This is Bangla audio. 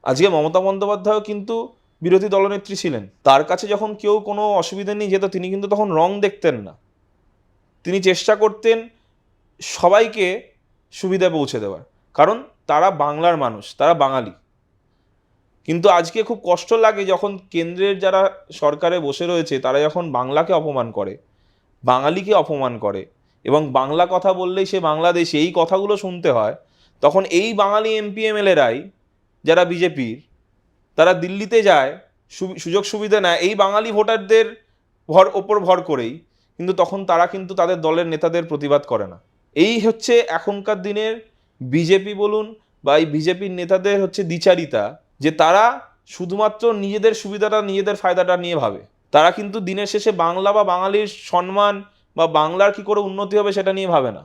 আজকে মমতা বন্দ্যোপাধ্যায়ও কিন্তু বিরোধী দলনেত্রী ছিলেন, তার কাছে যখন কেউ কোনো অসুবিধা নিয়ে যেত তিনি কিন্তু তখন রং দেখতেন না, তিনি চেষ্টা করতেন সবাইকে সুবিধা পৌঁছে দেওয়ার, কারণ তারা বাংলার মানুষ, তারা বাঙালি। কিন্তু আজকে খুব কষ্ট লাগে যখন কেন্দ্রের যারা সরকারে বসে রয়েছে তারা যখন বাংলাকে অপমান করে, বাঙালিকে অপমান করে, এবং বাংলা কথা বললেই সে বাংলাদেশি, এই কথাগুলো শুনতে হয়, তখন এই বাঙালি এমপি এমএলএরাই যারা বিজেপির, তারা দিল্লিতে যায়, সুযোগ সুবিধা নেয় এই বাঙালি ভোটারদের ওপর ভর করেই, কিন্তু তখন তারা কিন্তু তাদের দলের নেতাদের প্রতিবাদ করে না। এই হচ্ছে এখনকার দিনের বিজেপি বলুন বা এই বিজেপির নেতাদের হচ্ছে দ্বিচারিতা, যে তারা শুধুমাত্র নিজেদের সুবিধাটা, নিজেদের ফায়দাটা নিয়ে ভাবে, তারা কিন্তু দিনের শেষে বাংলা বা বাঙালির সম্মান বা বাংলার কি করে উন্নতি হবে সেটা নিয়ে ভাবে না।